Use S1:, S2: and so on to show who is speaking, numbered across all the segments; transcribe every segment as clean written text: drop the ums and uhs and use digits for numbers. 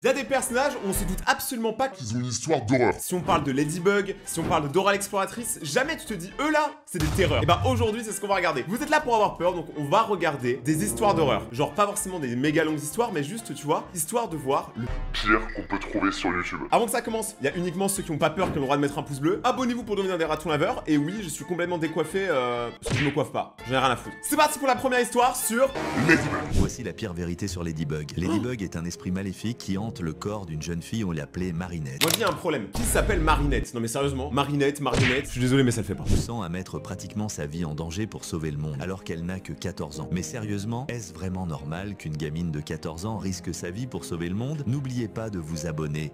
S1: Il y a des personnages où on se doute absolument pas qu'ils ont une histoire d'horreur. Si on parle de Ladybug, si on parle de Dora l'exploratrice, jamais tu te dis, eux là, c'est des terreurs. Et bah aujourd'hui, c'est ce qu'on va regarder. Vous êtes là pour avoir peur, donc on va regarder des histoires d'horreur. Genre pas forcément des méga longues histoires, mais juste, tu vois, histoire de voir le
S2: pire qu'on peut trouver sur YouTube.
S1: Avant que ça commence, il y a uniquement ceux qui ont pas peur qui ont le droit de mettre un pouce bleu. Abonnez-vous pour devenir des ratons laveurs. Et oui, je suis complètement décoiffé, parce que je me coiffe pas. J'en ai rien à foutre. C'est parti pour la première histoire sur
S2: Ladybug.
S3: Voici la pire vérité sur Ladybug. Ladybug est un esprit maléfique qui hante le corps d'une jeune fille, on l'appelait Marinette.
S1: Moi je dis un problème. Qui s'appelle Marinette? Non mais sérieusement, Marinette, je suis désolé mais ça le fait pas.
S3: Poussant à mettre pratiquement sa vie en danger pour sauver le monde, alors qu'elle n'a que 14 ans. Mais sérieusement, est-ce vraiment normal qu'une gamine de 14 ans risque sa vie pour sauver le monde? N'oubliez pas de vous abonner.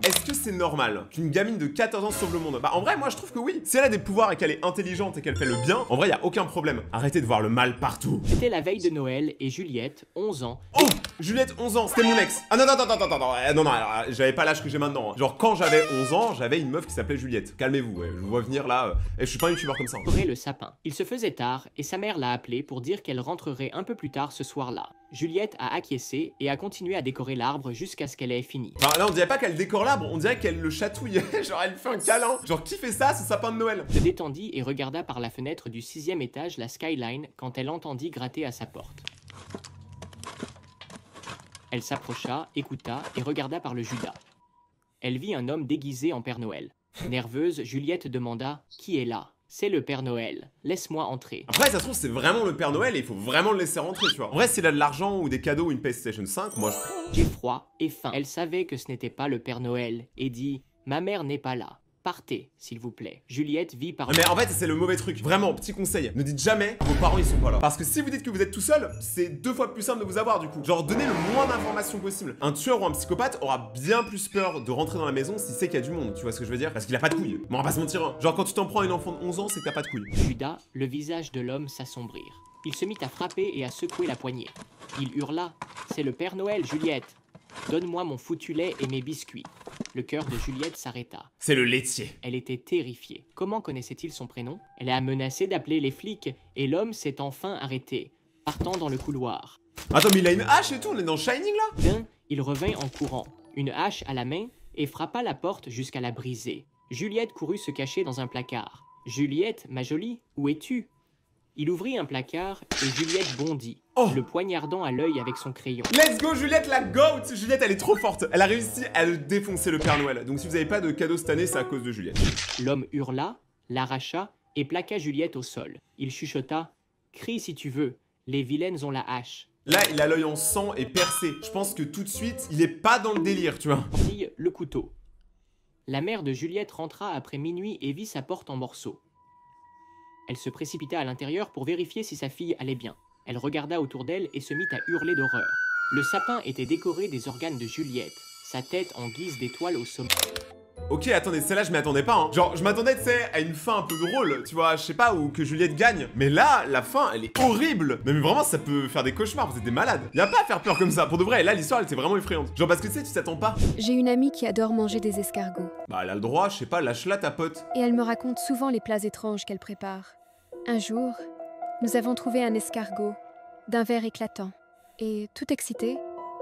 S1: Est-ce que c'est normal qu'une gamine de 14 ans sauve le monde? Bah en vrai moi je trouve que oui. Si elle a des pouvoirs et qu'elle est intelligente et qu'elle fait le bien, en vrai y a aucun problème. Arrêtez de voir le mal partout.
S4: C'était la veille de Noël et Juliette, 11 ans.
S1: Oh, Juliette, 11 ans, c'était mon ex. Ah non, alors, j'avais pas l'âge que j'ai maintenant. Hein. Genre quand j'avais 11 ans, j'avais une meuf qui s'appelait Juliette. Calmez-vous, ouais, je vous vois venir là. Et je suis pas un youtubeur comme ça.
S4: Décorait le sapin. Il se faisait tard et sa mère l'a appelé pour dire qu'elle rentrerait un peu plus tard ce soir-là. Juliette a acquiescé et a continué à décorer l'arbre jusqu'à ce qu'elle ait fini.
S1: Enfin là on dirait pas qu'elle décore l'arbre, on dirait qu'elle le chatouille. Genre elle lui fait un câlin. Genre qui fait ça, ce sapin de Noël?
S4: Se détendit et regarda par la fenêtre du 6e étage la skyline quand elle entendit gratter à sa porte. Elle s'approcha, écouta et regarda par le judas. Elle vit un homme déguisé en Père Noël. Nerveuse, Juliette demanda « Qui est là ?» « C'est le Père Noël. Laisse-moi entrer. »
S1: Après ça se trouve c'est vraiment le Père Noël et il faut vraiment le laisser rentrer tu vois. En vrai s'il a de l'argent ou des cadeaux ou une PlayStation 5, moi je...
S4: J'ai froid et faim. Elle savait que ce n'était pas le Père Noël et dit « Ma mère n'est pas là. Partez, s'il vous plaît. » Juliette vit par...
S1: Mais en fait c'est le mauvais truc. Vraiment, petit conseil. Ne dites jamais que vos parents ils sont pas là. Parce que si vous dites que vous êtes tout seul, c'est 2 fois plus simple de vous avoir du coup. Genre donnez le moins d'informations possible. Un tueur ou un psychopathe aura bien plus peur de rentrer dans la maison s'il sait qu'il y a du monde. Tu vois ce que je veux dire? Parce qu'il a pas de couilles. Mais on va pas se mentir. Hein. Genre quand tu t'en prends à une enfant de 11 ans, c'est que t'as pas de couilles.
S4: Judas, le visage de l'homme s'assombrir. Il se mit à frapper et à secouer la poignée. Il hurla « C'est le Père Noël, Juliette. Donne-moi mon foutu lait et mes biscuits. » Le cœur de Juliette s'arrêta.
S1: C'est le laitier.
S4: Elle était terrifiée. Comment connaissait-il son prénom? Elle a menacé d'appeler les flics et l'homme s'est enfin arrêté, partant dans le couloir.
S1: Attends mais il a une hache et tout, on est dans Shining là?
S4: D'un, il revint en courant, une hache à la main, et frappa la porte jusqu'à la briser. Juliette courut se cacher dans un placard. « Juliette, ma jolie, où es-tu » Il ouvrit un placard et Juliette bondit, le poignardant à l'œil avec son crayon.
S1: Let's go Juliette la GOAT! Juliette elle est trop forte. Elle a réussi à le défoncer le Père Noël. Donc si vous avez pas de cadeau cette année, c'est à cause de Juliette.
S4: L'homme hurla, l'arracha et plaqua Juliette au sol. Il chuchota « Crie si tu veux, les vilaines ont la hache. »
S1: Là, il a l'œil en sang et percé. Je pense que tout de suite, il est pas dans le délire, tu vois.
S4: Le couteau. La mère de Juliette rentra après minuit et vit sa porte en morceaux. Elle se précipita à l'intérieur pour vérifier si sa fille allait bien. Elle regarda autour d'elle et se mit à hurler d'horreur. Le sapin était décoré des organes de Juliette, sa tête en guise d'étoile au sommet.
S1: Ok, attendez, celle-là, je m'y attendais pas, hein. Genre, je m'attendais, tu sais, à une fin un peu drôle, tu vois, je sais pas, ou que Juliette gagne. Mais là, la fin, elle est horrible. Mais vraiment, ça peut faire des cauchemars, vous êtes des malades. Y a pas à faire peur comme ça, pour de vrai. Là, l'histoire, elle était vraiment effrayante. Genre, parce que tu sais, tu t'attends pas.
S5: J'ai une amie qui adore manger des escargots.
S1: Bah, elle a le droit, je sais pas, lâche-la ta pote.
S5: Et elle me raconte souvent les plats étranges qu'elle prépare. Un jour, nous avons trouvé un escargot, d'un vert éclatant. Et, tout excitée,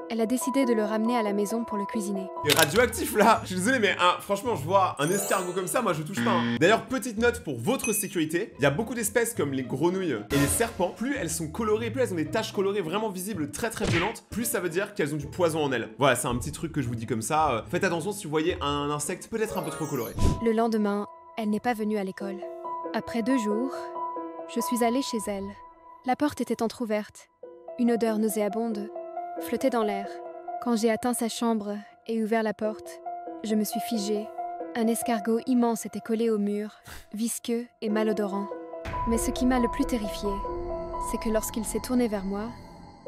S5: elle a décidé de le ramener à la maison pour le cuisiner.
S1: Il est radioactif là. Je suis désolé mais franchement je vois un escargot comme ça, moi je touche pas hein. D'ailleurs petite note pour votre sécurité, il y a beaucoup d'espèces comme les grenouilles et les serpents. Plus elles sont colorées, plus elles ont des taches colorées vraiment visibles, très violentes, plus ça veut dire qu'elles ont du poison en elles. Voilà, c'est un petit truc que je vous dis comme ça. Faites attention si vous voyez un insecte peut-être un peu trop coloré.
S5: Le lendemain, elle n'est pas venue à l'école. Après 2 jours, je suis allée chez elle. La porte était entr'ouverte. Une odeur nauséabonde flottait dans l'air. Quand j'ai atteint sa chambre et ouvert la porte, je me suis figée. Un escargot immense était collé au mur, visqueux et malodorant. Mais ce qui m'a le plus terrifiée, c'est que lorsqu'il s'est tourné vers moi,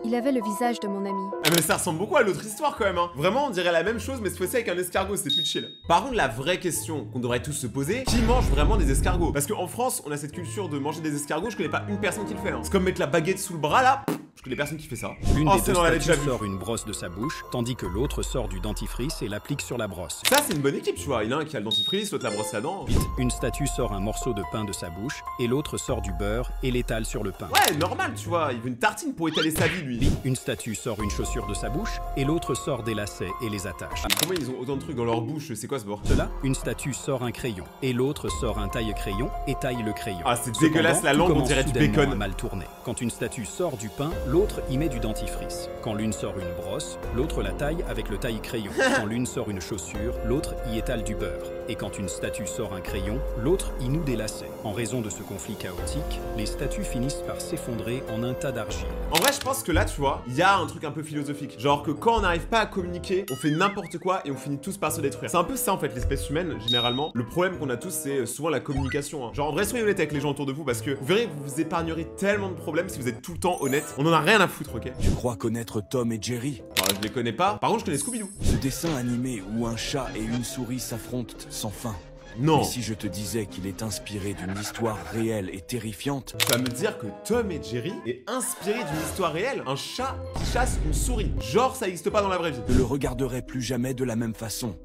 S5: il avait le visage de mon ami.
S1: Ah mais ça ressemble beaucoup à l'autre histoire quand même hein. Vraiment on dirait la même chose mais cette fois-ci avec un escargot, c'est plus chill. Par contre la vraie question qu'on devrait tous se poser, qui mange vraiment des escargots? Parce qu'en France on a cette culture de manger des escargots, je connais pas une personne qui le fait hein. C'est comme mettre la baguette sous le bras là. Je connais personne qui fait ça.
S6: L'une
S1: Oh,
S6: des
S1: c'est
S6: deux
S1: dans la
S6: statues
S1: déjà vu.
S6: sort une brosse de sa bouche, tandis que l'autre sort du dentifrice et l'applique sur la brosse.
S1: Ça, c'est une bonne équipe, tu vois. Il y en a un qui a le dentifrice, l'autre la brosse à dents.
S6: Une statue sort un morceau de pain de sa bouche, et l'autre sort du beurre et l'étale sur le pain.
S1: Ouais, normal, tu vois. Il veut une tartine pour étaler sa vie, lui.
S6: Une statue sort une chaussure de sa bouche, et l'autre sort des lacets et les attache.
S1: Comment ils ont autant de trucs dans leur bouche? C'est quoi ce bord?
S6: Cela, une statue sort un crayon, et l'autre sort un taille-crayon et taille le crayon.
S1: Ah, c'est
S6: Cependant,
S1: dégueulasse, la
S6: tout
S1: langue, on
S6: commence
S1: dirait du
S6: soudainement
S1: bacon.
S6: à mal tourner. Quand une statue sort du pain, l'autre y met du dentifrice. Quand l'une sort une brosse, l'autre la taille avec le taille-crayon. Quand l'une sort une chaussure, l'autre y étale du beurre. Et quand une statue sort un crayon, l'autre y noue des lacets. En raison de ce conflit chaotique, les statues finissent par s'effondrer en un tas d'argile.
S1: En vrai, je pense que là, tu vois, il y a un truc un peu philosophique. Genre que quand on n'arrive pas à communiquer, on fait n'importe quoi et on finit tous par se détruire. C'est un peu ça, en fait, l'espèce humaine, généralement. Le problème qu'on a tous, c'est souvent la communication. Hein. Genre, en vrai, soyez honnête avec les gens autour de vous parce que vous verrez, vous vous épargnerez tellement de problèmes si vous êtes tout le temps honnête. On en a rien à foutre, ok?
S7: Tu crois connaître Tom et Jerry?
S1: Alors, je les connais pas. Par contre, je connais Scooby-Doo.
S7: Ce dessin animé où un chat et une souris s'affrontent sans fin.
S1: Non.
S7: Et si je te disais qu'il est inspiré d'une histoire réelle et terrifiante?
S1: Ça veut dire que Tom et Jerry est inspiré d'une histoire réelle. Un chat qui chasse une souris. Genre, ça n'existe pas dans la vraie vie.
S7: Je ne le regarderai plus jamais de la même façon.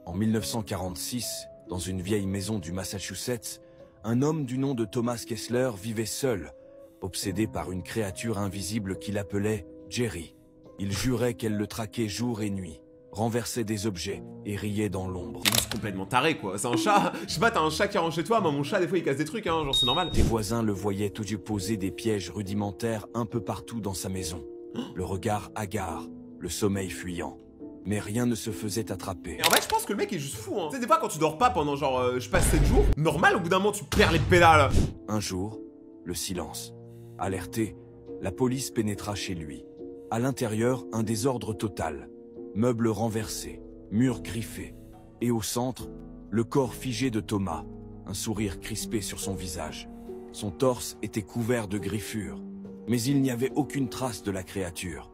S7: En 1946, dans une vieille maison du Massachusetts, un homme du nom de Thomas Kessler vivait seul, obsédé par une créature invisible qu'il appelait Jerry. Il jurait qu'elle le traquait jour et nuit, renversait des objets et riait dans l'ombre.
S1: C'est juste complètement taré, quoi. C'est un chat. Je sais pas, t'as un chat qui rentre chez toi. Moi, mon chat, des fois, il casse des trucs, hein. Genre, c'est normal.
S7: Des voisins le voyaient tout poser des pièges rudimentaires un peu partout dans sa maison. Le regard hagard, le sommeil fuyant. Mais rien ne se faisait attraper.
S1: Et en fait, je pense que le mec est juste fou, hein. Tu sais, des fois, quand tu dors pas pendant genre, je passe 7 jours, normal, au bout d'un moment, tu perds les pédales.
S7: Un jour, le silence. Alerté, la police pénétra chez lui. À l'intérieur, un désordre total. Meubles renversés, murs griffés. Et au centre, le corps figé de Thomas, un sourire crispé sur son visage. Son torse était couvert de griffures. Mais il n'y avait aucune trace de la créature.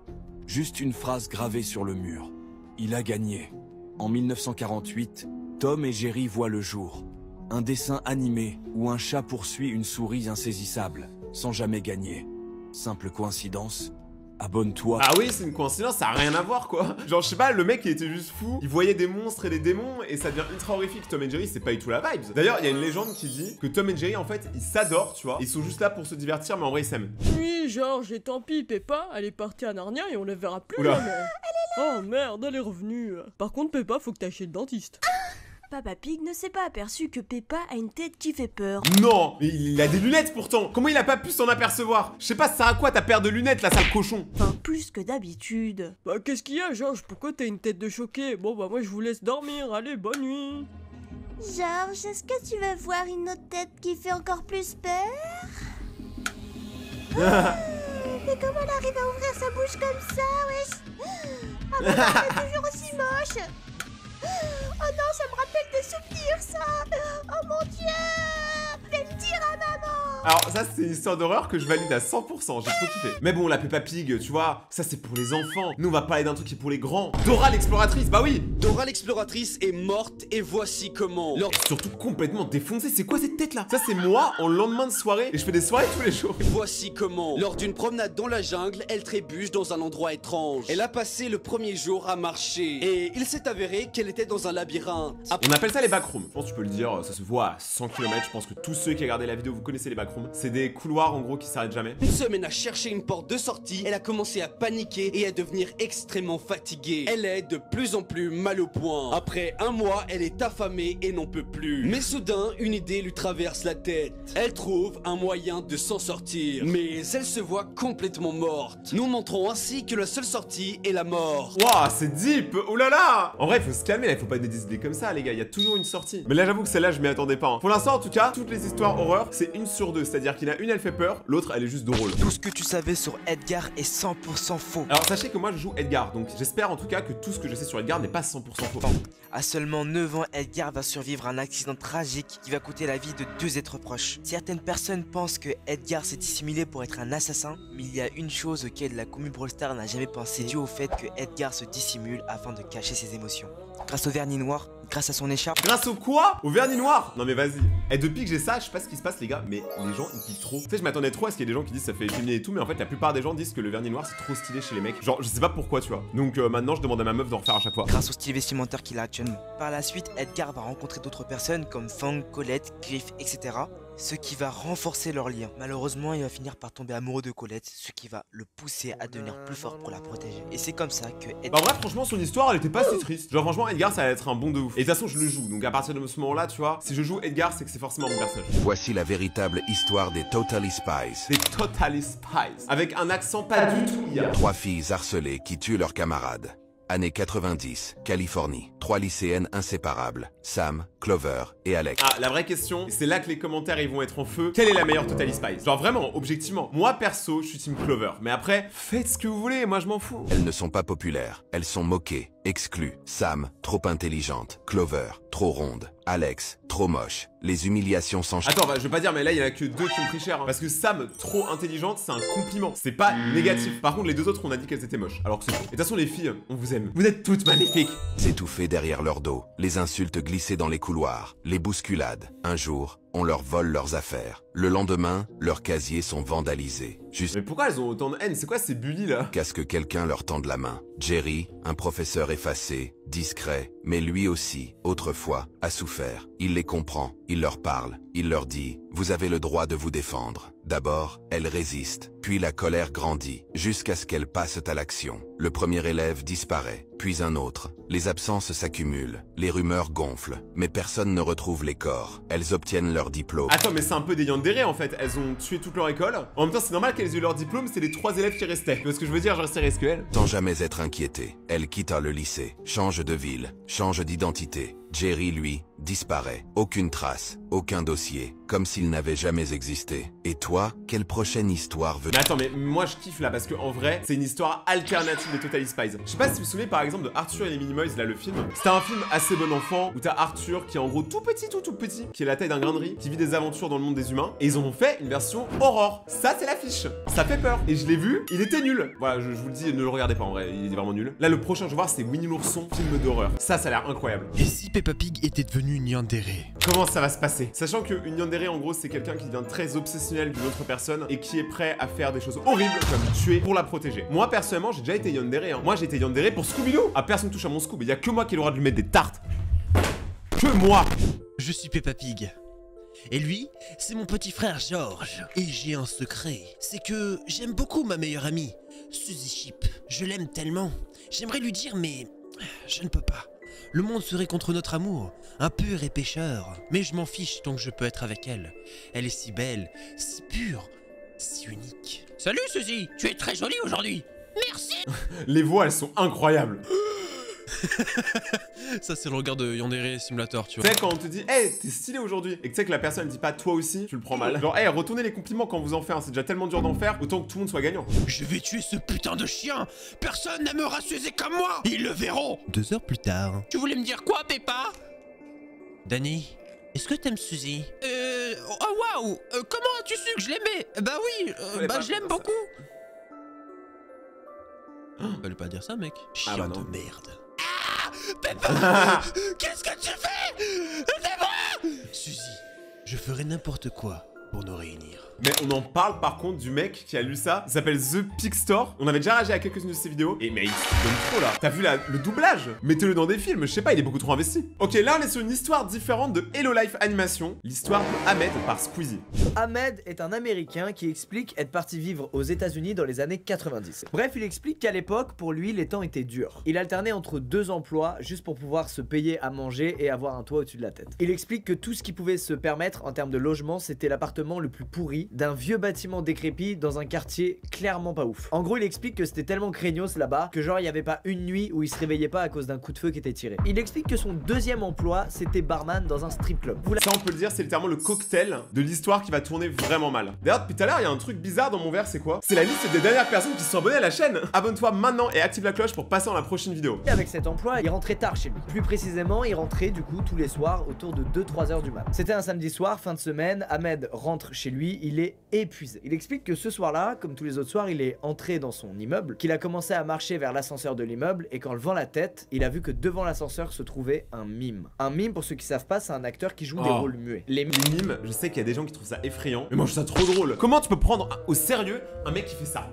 S7: Juste une phrase gravée sur le mur. Il a gagné. En 1948, Tom et Jerry voient le jour. Un dessin animé où un chat poursuit une souris insaisissable, sans jamais gagner. Simple coïncidence? Abonne-toi.
S1: Ah oui, c'est une coïncidence, ça a rien à voir, quoi. Genre, je sais pas, le mec, il était juste fou. Il voyait des monstres et des démons et ça devient ultra horrifique. Tom et Jerry, c'est pas du tout la vibe. D'ailleurs, il y a une légende qui dit que Tom et Jerry, en fait, ils s'adorent, tu vois. Ils sont juste là pour se divertir, mais en vrai, ils s'aiment.
S8: Oui, Georges, et tant pis, Peppa, elle est partie à Narnia et on la verra plus
S1: Oula.
S8: jamais. Oh merde, elle est revenue. Par contre, Peppa, faut que t'ailles chez le dentiste.
S9: Papa Pig ne s'est pas aperçu que Peppa a une tête qui fait peur.
S1: Non, mais il a des lunettes pourtant. Comment il a pas pu s'en apercevoir? Je sais pas, ça sert à quoi ta paire de lunettes, là, sale cochon?
S9: Enfin, plus que d'habitude.
S8: Bah, qu'est-ce qu'il y a, Georges? Pourquoi t'as une tête de choqué? Bon, bah, moi, je vous laisse dormir. Allez, bonne nuit.
S9: Georges, est-ce que tu veux voir une autre tête qui fait encore plus peur? Mais comment elle arrive à ouvrir sa bouche comme ça, wesh? Ah, maman, elle est toujours aussi moche. Oh non, ça me rappelle des souvenirs, ça. Oh mon Dieu. Fais me dire à maman.
S1: Alors, ça, c'est une histoire d'horreur que je valide à 100%. J'ai trop kiffé. Mais bon, la Peppa Pig, tu vois, ça, c'est pour les enfants. Nous, on va parler d'un truc qui est pour les grands. Dora l'exploratrice, bah oui.
S10: Dora l'exploratrice est morte et voici comment. Lors...
S1: Surtout complètement défoncée. C'est quoi cette tête-là? Ça, c'est moi en lendemain de soirée et je fais des soirées tous les jours.
S10: Voici comment. Lors d'une promenade dans la jungle, elle trébuche dans un endroit étrange. Elle a passé le premier jour à marcher et il s'est avéré qu'elle était dans un labyrinthe.
S1: On appelle ça les backrooms. Je pense que tu peux le dire, ça se voit à 100 km. Je pense que tous ceux qui regardent la vidéo, vous connaissez les backrooms. C'est des couloirs en gros qui s'arrêtent jamais.
S10: Une semaine à chercher une porte de sortie, elle a commencé à paniquer et à devenir extrêmement fatiguée. Elle est de plus en plus mal au point. Après un mois, elle est affamée et n'en peut plus. Mais soudain, une idée lui traverse la tête. Elle trouve un moyen de s'en sortir. Mais elle se voit complètement morte. Nous montrons ainsi que la seule sortie est la mort.
S1: Waouh, c'est deep. Oh là là. En vrai, il faut se calmer là, il faut pas donner des idées comme ça, les gars. Il y a toujours une sortie. Mais là, j'avoue que celle-là, je m'y attendais pas. Hein. Pour l'instant, en tout cas, toutes les histoires horreur, c'est une sur deux. C'est-à-dire qu'il y en a une, elle fait peur, l'autre, elle est juste drôle.
S11: Tout ce que tu savais sur Edgar est 100% faux.
S1: Alors, sachez que moi, je joue Edgar. Donc, j'espère en tout cas que tout ce que je sais sur Edgar n'est pas 100% faux.
S11: À seulement 9 ans, Edgar va survivre à un accident tragique qui va coûter la vie de 2 êtres proches. Certaines personnes pensent que Edgar s'est dissimulé pour être un assassin, mais il y a une chose auquel la commu Brawl Stars n'a jamais pensé, dû au fait que Edgar se dissimule afin de cacher ses émotions. Grâce au vernis noir, grâce à son écharpe.
S1: Grâce au quoi? Au vernis noir? Non mais vas-y. Et depuis que j'ai ça, je sais pas ce qui se passe les gars, mais les gens ils kiffent trop. Tu sais, je m'attendais trop à ce qu'il y ait des gens qui disent ça fait féminin et tout, mais en fait la plupart des gens disent que le vernis noir c'est trop stylé chez les mecs. Genre je sais pas pourquoi tu vois. Donc maintenant je demande à ma meuf d'en refaire à chaque fois.
S11: Grâce au style vestimentaire qu'il a actuellement. Par la suite, Edgar va rencontrer d'autres personnes comme Fang, Colette, Griff, etc. Ce qui va renforcer leur lien. Malheureusement, il va finir par tomber amoureux de Colette, ce qui va le pousser à devenir plus fort pour la protéger. Et c'est comme ça que Edgar...
S1: Bah bref, franchement, son histoire, elle était pas si triste. Genre franchement, Edgar, ça va être un bon de ouf. Et de toute façon, je le joue. Donc à partir de ce moment-là, tu vois, si je joue Edgar, c'est que c'est forcément mon personnage.
S12: Voici la véritable histoire des Totally Spies.
S1: Des Totally Spies. Avec un accent pas du tout IA.
S12: 3 filles harcelées qui tuent leurs camarades. Années 90, Californie. 3 lycéennes inséparables. Sam, Clover et Alex.
S1: Ah, la vraie question, et c'est là que les commentaires ils vont être en feu. Quelle est la meilleure Totally Spies? Genre vraiment, objectivement. Moi perso, je suis team Clover. Mais après, faites ce que vous voulez, moi je m'en fous.
S12: Elles ne sont pas populaires. Elles sont moquées, exclues. Sam, trop intelligente. Clover, trop ronde. Alex, trop moche. Les humiliations s'enchaînent.
S1: Attends, bah, je vais pas dire, mais là il y en a que 2 qui ont pris cher. Hein. Parce que Sam, trop intelligente, c'est un compliment. C'est pas négatif. Par contre, les 2 autres, on a dit qu'elles étaient moches. Alors que c'est faux. Et de toute façon, les filles, on vous aime. Vous êtes toutes magnifiques.
S12: S'étouffer derrière leur dos. Les insultes glissées dans les couloirs. Les bousculades. Un jour, on leur vole leurs affaires. Le lendemain, leurs casiers sont vandalisés.
S1: Mais pourquoi elles ont autant de haine? C'est quoi ces bullies là?
S12: Qu'à ce que quelqu'un leur tende la main. Jerry, un professeur effacé, discret, mais lui aussi, autrefois, a souffert. Il les comprend, il leur parle, il leur dit « Vous avez le droit de vous défendre ». D'abord, elles résistent, puis la colère grandit, jusqu'à ce qu'elles passent à l'action. Le premier élève disparaît, puis un autre. Les absences s'accumulent, les rumeurs gonflent, mais personne ne retrouve les corps. Elles obtiennent leur diplôme.
S1: Attends, mais c'est un peu des yandere en fait. Elles ont tué toute leur école. En même temps, c'est normal qu'elles aient eu leur diplôme, c'est les 3 élèves qui restaient. Tu vois ce que je veux dire? Je resterais SQL.
S12: Sans jamais être inquiétée, elle quitte le lycée, change de ville, change d'identité. Jerry, lui, disparaît. Aucune trace, aucun dossier, comme s'il n'avait jamais existé. Et toi, quelle prochaine histoire veut...
S1: Mais attends, mais moi je kiffe là, parce que en vrai, c'est une histoire alternative de Totally Spies. Je sais pas si vous vous souvenez par exemple de Arthur et les Minimoys, là le film. C'était un film assez bon enfant, où t'as Arthur qui est en gros tout petit, qui est la taille d'un grain de riz, qui vit des aventures dans le monde des humains. Et ils en ont fait une version horreur. Ça c'est l'affiche. Ça fait peur. Et je l'ai vu, il était nul. Voilà, je vous le dis, ne le regardez pas en vrai, il est vraiment nul. Là le prochain, je vais voir, c'est Winnie l'ourson, film d'horreur. Ça a l'air incroyable.
S13: Et si Peppa Pig était devenue une yandere?
S1: Comment ça va se passer? Sachant qu'une yandere en gros c'est quelqu'un qui devient très obsessionnel d'une autre personne et qui est prêt à faire des choses horribles comme tuer pour la protéger. Moi personnellement j'ai déjà été yandere hein. Moi j'ai été yandere pour Scooby-Doo. Ah personne touche à mon Scoob, il y a que moi qui ai le droit de lui mettre des tartes. Que moi.
S13: Je suis Peppa Pig. Et lui, c'est mon petit frère George. Et j'ai un secret, c'est que j'aime beaucoup ma meilleure amie, Suzy Chip. Je l'aime tellement. J'aimerais lui dire mais je ne peux pas. Le monde serait contre notre amour, impur et pécheur. Mais je m'en fiche tant que je peux être avec elle. Elle est si belle, si pure, si unique. Salut Suzy, tu es très jolie aujourd'hui. Merci.
S1: Les voix elles sont incroyables.
S13: Ça c'est le regard de Yandere Simulator, tu vois.
S1: Tu sais quand on te dit hey t'es stylé aujourd'hui et que tu sais que la personne dit pas toi aussi, tu le prends mal. Genre hey retournez les compliments quand vous en faites hein. C'est déjà tellement dur d'en faire, autant que tout le monde soit gagnant.
S13: Je vais tuer ce putain de chien. Personne n'aimera Suzy comme moi. Ils le verront. 2 heures plus tard. Tu voulais me dire quoi Peppa? Danny, est-ce que t'aimes Suzy? Oh waouh, comment as-tu su que je l'aimais? Bah oui, je l'aime beaucoup. Fallait pas dire ça mec. Chien de merde. Peppa, qu'est-ce que tu fais? Aidez-moi! Suzy, je ferai n'importe quoi pour nous réunir.
S1: Mais on en parle par contre du mec qui a lu ça. Il s'appelle The Pig Store. On avait déjà réagi à quelques-unes de ses vidéos. Et mais il se donne trop là. T'as vu le doublage? Mettez-le dans des films. Je sais pas, il est beaucoup trop investi. Ok, là on est sur une histoire différente de Hello Life Animation. L'histoire de Ahmed par Squeezie.
S14: Ahmed est un Américain qui explique être parti vivre aux États-Unis dans les années 90. Bref, il explique qu'à l'époque, pour lui, les temps étaient durs. Il alternait entre 2 emplois juste pour pouvoir se payer à manger et avoir un toit au-dessus de la tête. Il explique que tout ce qu'il pouvait se permettre en termes de logement, c'était l'appartement le plus pourri d'un vieux bâtiment décrépit dans un quartier clairement pas ouf. En gros, il explique que c'était tellement craignos là-bas que genre il y avait pas une nuit où il se réveillait pas à cause d'un coup de feu qui était tiré. Il explique que son deuxième emploi, c'était barman dans un strip club.
S1: Ça on peut le dire, c'est littéralement le cocktail de l'histoire qui va tourner vraiment mal. D'ailleurs depuis tout à l'heure, il y a un truc bizarre dans mon verre, c'est quoi? C'est la liste des dernières personnes qui se sont abonnées à la chaîne. Abonne-toi maintenant et active la cloche pour passer dans la prochaine vidéo.
S14: Et avec cet emploi, il rentrait tard chez lui. Plus précisément, il rentrait du coup tous les soirs autour de 2-3 heures du mat. C'était un samedi soir, fin de semaine, Ahmed rentre chez lui, il il est épuisé. Il explique que ce soir-là, comme tous les autres soirs, il est entré dans son immeuble, qu'il a commencé à marcher vers l'ascenseur de l'immeuble et qu'en levant la tête, il a vu que devant l'ascenseur se trouvait un mime. Un mime, pour ceux qui savent pas, c'est un acteur qui joue des rôles muets.
S1: Les mimes, je sais qu'il y a des gens qui trouvent ça effrayant, mais moi je trouve ça trop drôle. Comment tu peux prendre au sérieux un mec qui fait ça?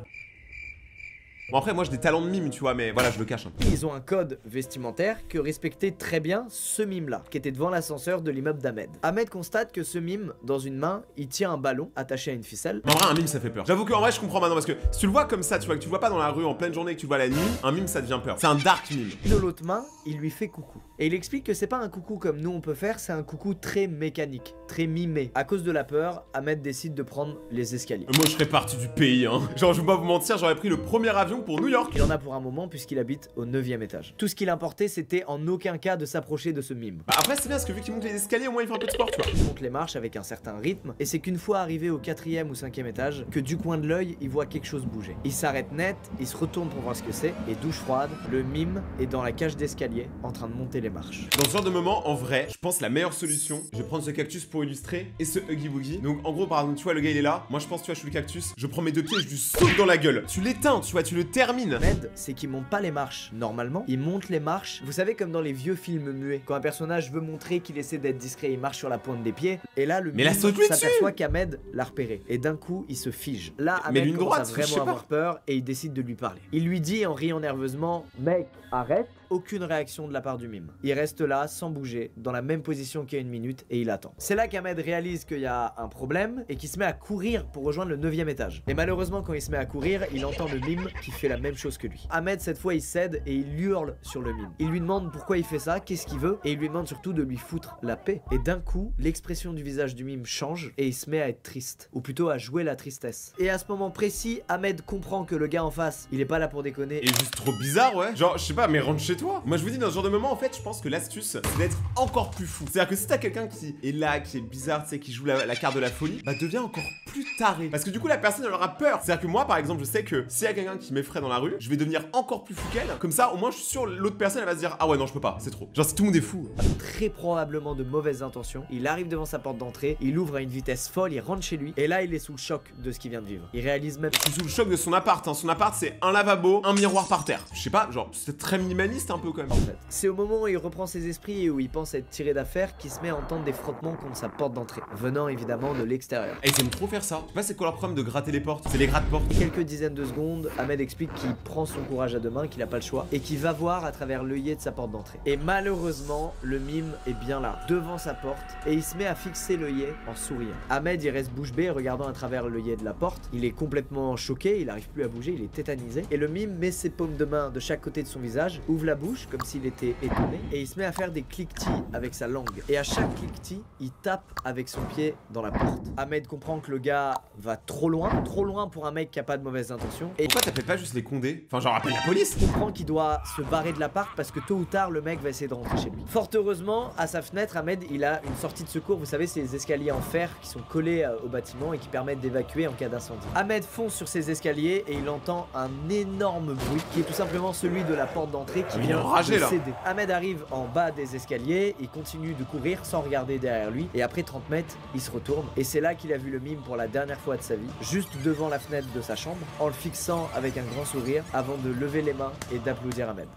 S1: Bon après moi j'ai des talents de mime tu vois, mais voilà je le cache un peu.
S14: Ils ont un code vestimentaire que respectait très bien ce mime là, qui était devant l'ascenseur de l'immeuble d'Ahmed. Ahmed constate que ce mime, dans une main, il tient un ballon attaché à une ficelle.
S1: En vrai un mime ça fait peur. J'avoue qu'en vrai je comprends maintenant parce que si tu le vois comme ça, tu vois que tu le vois pas dans la rue en pleine journée, que tu le vois la nuit, un mime ça devient peur. C'est un dark mime.
S14: De l'autre main, il lui fait coucou. Et il explique que c'est pas un coucou comme nous on peut faire, c'est un coucou très mécanique, très mimé. À cause de la peur, Ahmed décide de prendre les escaliers.
S1: Moi je serais parti du pays hein. Genre je vais pas vous mentir, j'aurais pris le premier avion pour New York.
S14: Il en a pour un moment puisqu'il habite au 9e étage. Tout ce qu'il importait c'était en aucun cas de s'approcher de ce mime.
S1: Bah après c'est bien parce que vu qu'il monte les escaliers au moins il fait un peu de sport tu vois.
S14: Il monte les marches avec un certain rythme et c'est qu'une fois arrivé au 4e ou 5e étage que du coin de l'œil il voit quelque chose bouger. Il s'arrête net, il se retourne pour voir ce que c'est et douche froide, le mime est dans la cage d'escalier en train de monter les marches.
S1: Dans ce genre de moment en vrai je pense la meilleure solution, je vais prendre ce cactus pour illustrer et ce Huggy Wuggy. Donc en gros par exemple tu vois le gars il est là, moi je pense tu vois je suis le cactus, je prends mes deux pieds et je lui saute dans la gueule. Tu l'éteins tu vois, tu le termines.
S14: Ahmed c'est qu'il monte pas les marches normalement, il monte les marches, vous savez comme dans les vieux films muets, quand un personnage veut montrer qu'il essaie d'être discret, il marche sur la pointe des pieds et là le mime s'aperçoit qu'Ahmed l'a repéré et d'un coup il se fige. Là Ahmed commence à vraiment avoir peur et il décide de lui parler. Il lui dit en riant nerveusement « Mec, arrête !» Aucune réaction de la part du mime. Il reste là, sans bouger, dans la même position qu'il y a une minute et il attend. C'est là qu'Ahmed réalise qu'il y a un problème et qu'il se met à courir pour rejoindre le 9e étage. Et malheureusement quand il se met à courir, il entend le mime qui fait la même chose que lui. Ahmed cette fois il cède et il hurle sur le mime. Il lui demande pourquoi il fait ça, qu'est-ce qu'il veut et il lui demande surtout de lui foutre la paix. Et d'un coup, l'expression du visage du mime change et il se met à être triste. Ou plutôt à jouer la tristesse. Et à ce moment précis, Ahmed comprend que le gars en face, il est pas là pour déconner.
S1: Et juste trop bizarre ouais. Genre je sais pas mais rentre chez toi. Moi je vous dis dans ce genre de moment en fait je pense que l'astuce c'est d'être encore plus fou. C'est à dire que si t'as quelqu'un qui est là, qui est bizarre, tu sais, qui joue la carte de la folie, bah devient encore plus taré. Parce que du coup la personne elle aura peur. C'est à dire que moi par exemple je sais que s'il y a quelqu'un qui m'effraie dans la rue, je vais devenir encore plus fou qu'elle. Comme ça au moins je suis sûr l'autre personne elle va se dire ah ouais non je peux pas, c'est trop. Genre si tout le monde est fou.
S14: Très probablement de mauvaises intentions. Il arrive devant sa porte d'entrée, il ouvre à une vitesse folle, il rentre chez lui et là il est sous le choc de ce qu'il vient de vivre. Il réalise même.
S1: Je suis sous le choc de son appart hein. Son appart c'est un lavabo, un miroir par terre. Je sais pas, genre c'est très minimaliste un peu quand même.
S14: En fait, c'est au moment où il reprend ses esprits et où il pense être tiré d'affaire qu'il se met à entendre des frottements contre sa porte d'entrée, venant évidemment de l'extérieur.
S1: Et ils aiment trop faire ça. Tu vois c'est quoi leur problème de gratter les portes? C'est les gratte-portes.
S14: Quelques dizaines de secondes, Ahmed explique qu'il prend son courage à deux mains, qu'il a pas le choix et qu'il va voir à travers l'œillet de sa porte d'entrée. Et malheureusement, le mime est bien là, devant sa porte et il se met à fixer l'œillet en souriant. Ahmed il reste bouche bée regardant à travers l'œillet de la porte. Il est complètement choqué, il arrive plus à bouger, il est tétanisé et le mime met ses paumes de main de chaque côté de son visage, ouvre la bouche comme s'il était étonné et il se met à faire des cliquetis avec sa langue. Et à chaque cliquetis, il tape avec son pied dans la porte. Ahmed comprend que le gars va trop loin pour un mec qui a pas de mauvaises intentions. Et
S1: pourquoi t'appelles pas juste les condés? Enfin genre appelle la police.
S14: Il comprend qu'il doit se barrer de l'appart parce que tôt ou tard le mec va essayer de rentrer chez lui. Fort heureusement, à sa fenêtre, Ahmed il a une sortie de secours. Vous savez ces escaliers en fer qui sont collés au bâtiment et qui permettent d'évacuer en cas d'incendie. Ahmed fonce sur ces escaliers et il entend un énorme bruit qui est tout simplement celui de la porte d'entrée qui vient de céder. Ahmed arrive en bas des escaliers, il continue de courir sans regarder derrière lui et après 30 mètres il se retourne et c'est là qu'il a vu le mime pour la dernière fois de sa vie, juste devant la fenêtre de sa chambre, en le fixant avec un grand sourire avant de lever les mains et d'applaudir Ahmed.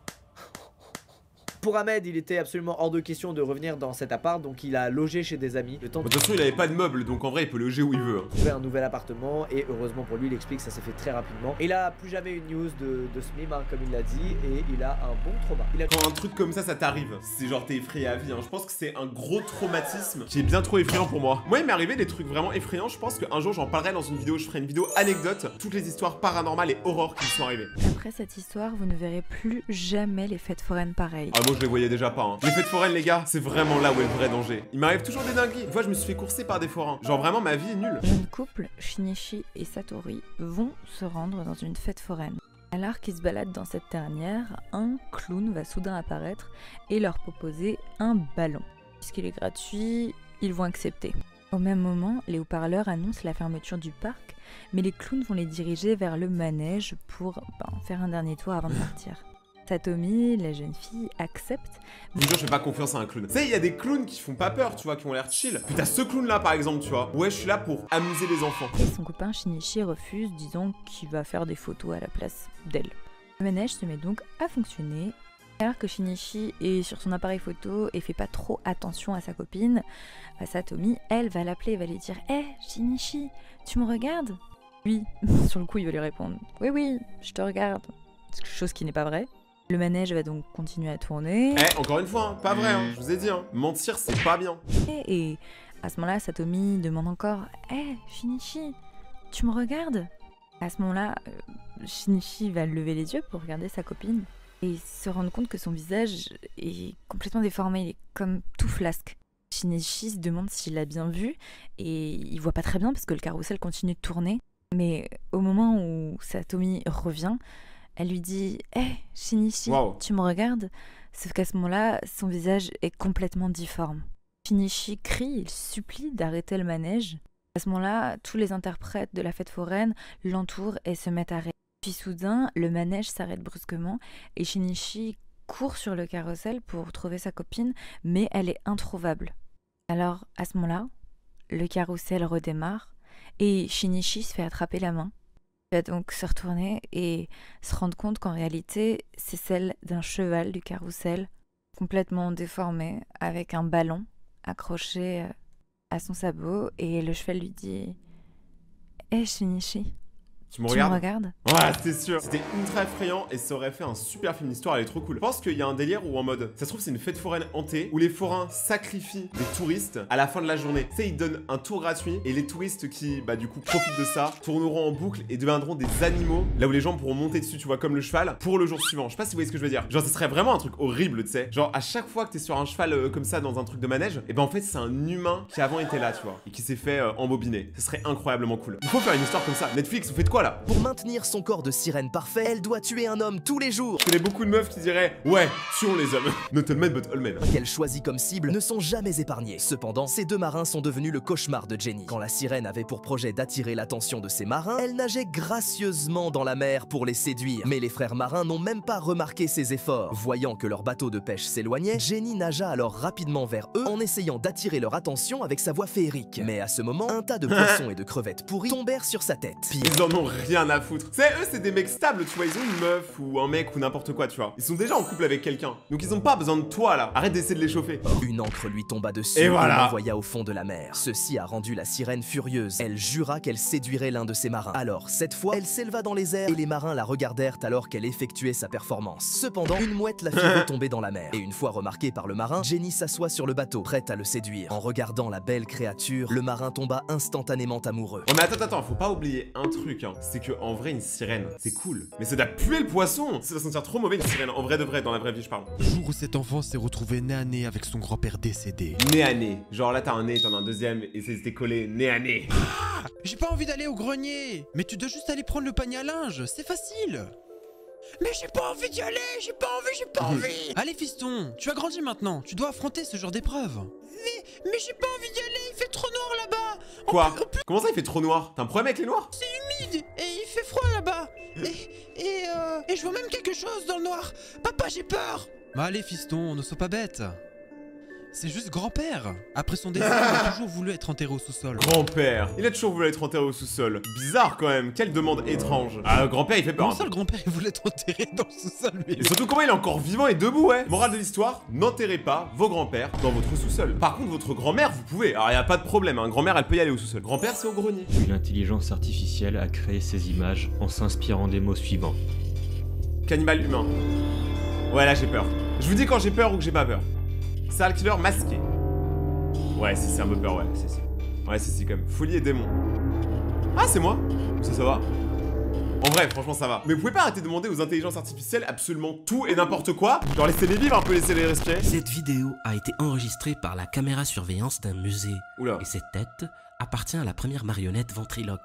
S14: Pour Ahmed, il était absolument hors de question de revenir dans cet appart, donc il a logé chez des amis. De
S1: toute façon, il avait pas de meubles, donc en vrai, il peut loger où il veut.
S14: Trouver un nouvel appartement, et heureusement pour lui, il explique que ça s'est fait très rapidement. Et il a plus jamais une news de ce mime, hein, comme il l'a dit, et il a un bon trauma.
S1: Quand un truc comme ça t'arrive, c'est genre t'es effrayé à vie. Hein. Je pense que c'est un gros traumatisme qui est bien trop effrayant pour moi. Moi, il m'est arrivé des trucs vraiment effrayants. Je pense qu'un jour, j'en parlerai dans une vidéo. Je ferai une vidéo anecdote, toutes les histoires paranormales et horreurs qui me sont arrivées.
S15: Après cette histoire, vous ne verrez plus jamais les fêtes foraines pareilles.
S1: Ah, moi, je les voyais déjà pas. Hein. Les fêtes foraines les gars, c'est vraiment là où est le vrai danger. Il m'arrive toujours des dingueries. Une fois je me suis fait courser par des forains. Genre vraiment ma vie est nulle.
S15: Jeune couple, Shinichi et Satori, vont se rendre dans une fête foraine. Alors qu'ils se baladent dans cette dernière, un clown va soudain apparaître et leur proposer un ballon. Puisqu'il est gratuit, ils vont accepter. Au même moment, les haut-parleurs annoncent la fermeture du parc, mais les clowns vont les diriger vers le manège pour faire un dernier tour avant de partir. Satomi, la jeune fille, accepte.
S1: Je vous jure, je fais pas confiance à un clown. Tu sais, il y a des clowns qui font pas peur, tu vois, qui ont l'air chill. Puis t'as ce clown là par exemple, tu vois. Ouais, je suis là pour amuser les enfants.
S15: Et son copain Shinichi refuse, disant qu'il va faire des photos à la place d'elle. Le manège se met donc à fonctionner. Alors que Shinichi est sur son appareil photo et fait pas trop attention à sa copine, Satomi, elle va l'appeler et va lui dire « Hé, Shinichi, tu me regardes ?» Lui, sur le coup, il va lui répondre « Oui, oui, je te regarde. » Chose qui n'est pas vraie. Le manège va donc continuer à tourner.
S1: Eh, encore une fois, hein, pas vrai, hein, je vous ai dit, hein, mentir c'est pas bien.
S15: Et à ce moment-là, Satomi demande encore « Hé, Shinichi, tu me regardes ?» À ce moment-là, Shinichi va lever les yeux pour regarder sa copine et se rendre compte que son visage est complètement déformé, il est comme tout flasque. Shinichi se demande s'il l'a bien vu et il voit pas très bien parce que le carrousel continue de tourner. Mais au moment où Satomi revient, elle lui dit « Hé, Shinichi, tu me regardes ?» Sauf qu'à ce moment-là, son visage est complètement difforme. Shinichi crie, il supplie d'arrêter le manège. À ce moment-là, tous les interprètes de la fête foraine l'entourent et se mettent à rire. Puis soudain, le manège s'arrête brusquement et Shinichi court sur le carrousel pour trouver sa copine, mais elle est introuvable. Alors, à ce moment-là, le carrousel redémarre et Shinichi se fait attraper la main. Il va donc se retourner et se rendre compte qu'en réalité, c'est celle d'un cheval du carrousel, complètement déformé, avec un ballon accroché à son sabot. Et le cheval lui dit « Hé, Shinichi,
S1: tu me regardes? Ouais, c'était sûr. C'était ultra effrayant et ça aurait fait un super film d'histoire, elle est trop cool. Je pense qu'il y a un délire où en mode, ça se trouve c'est une fête foraine hantée où les forains sacrifient des touristes à la fin de la journée. Tu sais, ils donnent un tour gratuit et les touristes qui, bah du coup, profitent de ça, tourneront en boucle et deviendront des animaux là où les gens pourront monter dessus, tu vois, comme le cheval, pour le jour suivant. Je sais pas si vous voyez ce que je veux dire. Genre, ce serait vraiment un truc horrible, tu sais. Genre, à chaque fois que t'es sur un cheval comme ça dans un truc de manège, et ben en fait, c'est un humain qui avant était là, tu vois, et qui s'est fait embobiner. Ce serait incroyablement cool. Il faut faire une histoire comme ça. Netflix, vous faites quoi là?
S16: Pour maintenir son corps de sirène parfait, elle doit tuer un homme tous les jours.
S1: Je connais beaucoup de meufs qui diraient ouais, tuons les hommes. Not all men but all men.
S16: Qu'elle choisit comme cible ne sont jamais épargnés. Cependant, ces deux marins sont devenus le cauchemar de Jenny. Quand la sirène avait pour projet d'attirer l'attention de ses marins, elle nageait gracieusement dans la mer pour les séduire. Mais les frères marins n'ont même pas remarqué ses efforts. Voyant que leur bateau de pêche s'éloignait, Jenny nagea alors rapidement vers eux en essayant d'attirer leur attention avec sa voix féerique. Mais à ce moment, un tas de poissons et de crevettes pourries tombèrent sur sa tête. Pire,
S1: ils en ont rien à foutre. C'est eux, c'est des mecs stables, tu vois, ils ont une meuf ou un mec ou n'importe quoi, tu vois. Ils sont déjà en couple avec quelqu'un. Donc ils ont pas besoin de toi là. Arrête d'essayer de les chauffer.
S16: Une encre lui tomba dessus
S1: et voilà.
S16: L'envoya au fond de la mer. Ceci a rendu la sirène furieuse. Elle jura qu'elle séduirait l'un de ses marins. Alors, cette fois, elle s'éleva dans les airs et les marins la regardèrent alors qu'elle effectuait sa performance. Cependant, une mouette la fit retomber dans la mer. Et une fois remarquée par le marin, Jenny s'assoit sur le bateau, prête à le séduire. En regardant la belle créature, le marin tomba instantanément amoureux.
S1: Oh mais attends, faut pas oublier un truc, hein. C'est que en vrai, une sirène, c'est cool. Mais ça doit puer le poisson. Ça doit sentir trop mauvais une sirène. En vrai de vrai, dans la vraie vie, je parle.
S13: Le jour où cet enfant s'est retrouvé nez à nez avec son grand-père décédé.
S1: Nez à nez. Genre là, t'as un nez, t'en as un deuxième et c'était collé nez à nez.
S13: Ah, j'ai pas envie d'aller au grenier. Mais tu dois juste aller prendre le panier à linge. C'est facile. Mais j'ai pas envie d'y aller, j'ai pas envie. Allez fiston, tu as grandi maintenant, tu dois affronter ce genre d'épreuve. Mais j'ai pas envie d'y aller, il fait trop noir là-bas.
S1: Quoi? Comment ça il fait trop noir? T'as un problème avec les noirs?
S13: C'est humide et il fait froid là-bas. Et je vois même quelque chose dans le noir. Papa, j'ai peur. Bah allez fiston, ne sois pas bête. C'est juste grand-père. Après son décès, il a toujours voulu être enterré au sous-sol.
S1: Grand-père, il a toujours voulu être enterré au sous-sol. Bizarre quand même, quelle demande étrange. Ah, grand-père il fait peur.
S13: Comment ça le grand-père il voulait être enterré dans le sous-sol lui?
S1: Et surtout comment il est encore vivant et debout, ouais. Morale de l'histoire, n'enterrez pas vos grands-pères dans votre sous-sol. Par contre, votre grand-mère, vous pouvez. Alors y a pas de problème, hein. Grand-mère elle peut y aller au sous-sol. Grand-père c'est au grenier.
S17: Une intelligence artificielle a créé ces images en s'inspirant des mots suivants.
S1: Cannibale humain. Ouais là j'ai peur. Je vous dis quand j'ai peur ou que j'ai pas peur. Serial killer masqué. Ouais, c'est un peu peur, ouais, c'est. Ouais, c'est quand même. Folie et démon. Ah, c'est moi? Ça va. En vrai, franchement, ça va. Mais vous pouvez pas arrêter de demander aux intelligences artificielles absolument tout et n'importe quoi? Genre, laissez-les vivre un peu, laissez-les respirer.
S18: Cette vidéo a été enregistrée par la caméra surveillance d'un musée.
S1: Oula.
S18: Et cette tête appartient à la première marionnette ventriloque.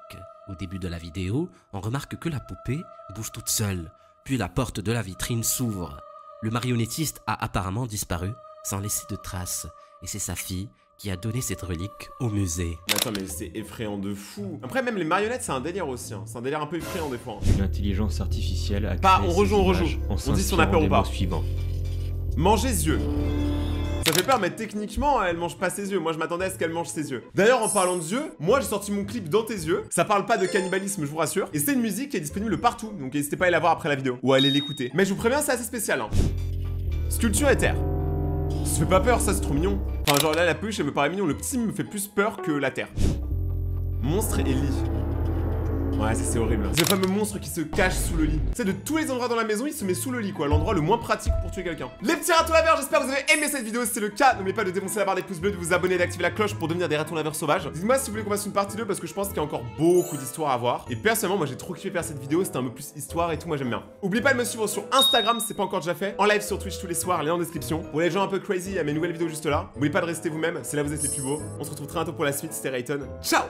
S18: Au début de la vidéo, on remarque que la poupée bouge toute seule. Puis la porte de la vitrine s'ouvre. Le marionnettiste a apparemment disparu sans laisser de traces. Et c'est sa fille qui a donné cette relique au musée.
S1: Mais attends, mais c'est effrayant de fou. Après, même les marionnettes, c'est un délire aussi. Hein. C'est un délire un peu effrayant des fois. Hein.
S17: Une intelligence artificielle a
S1: Pas,
S17: créé
S1: on rejoue,
S17: ces
S1: on rejoue.
S17: images en
S1: On dit si on a peur ou
S17: s'inspirant
S1: pas.
S17: des mots suivants.
S1: Manger yeux. Ça fait peur, mais techniquement, elle mange pas ses yeux. Moi, je m'attendais à ce qu'elle mange ses yeux. D'ailleurs, en parlant de yeux, moi, j'ai sorti mon clip dans tes yeux. Ça parle pas de cannibalisme, je vous rassure. Et c'est une musique qui est disponible partout. Donc, n'hésitez pas à aller la voir après la vidéo. Ou à aller l'écouter. Mais je vous préviens, c'est assez spécial. Hein. Sculpture éther. Ça fait pas peur, ça, c'est trop mignon. Enfin, genre là, la peluche, elle me paraît mignon. Le petit me fait plus peur que la terre. Monstre et lit. Ouais, ça c'est horrible. C'est le fameux monstre qui se cache sous le lit. Tu sais, de tous les endroits dans la maison, il se met sous le lit, quoi. L'endroit le moins pratique pour tuer quelqu'un. Les petits ratons laveurs, j'espère que vous avez aimé cette vidéo. Si c'est le cas, n'oubliez pas de défoncer la barre des pouces bleus, de vous abonner et d'activer la cloche pour devenir des ratons laveurs sauvages. Dites-moi si vous voulez qu'on fasse une partie 2 parce que je pense qu'il y a encore beaucoup d'histoires à voir. Et personnellement, moi j'ai trop kiffé faire cette vidéo. C'était un peu plus histoire et tout, moi j'aime bien. N'oubliez pas de me suivre sur Instagram si c'est pas encore déjà fait. En live sur Twitch tous les soirs, lien en description. Pour les gens un peu crazy, il y a mes nouvelles vidéos juste là. N'oubliez pas de rester vous-même, c'est là où vous êtes les plus beaux. On se retrouve très bientôt pour la suite. C'était Rayton. Ciao!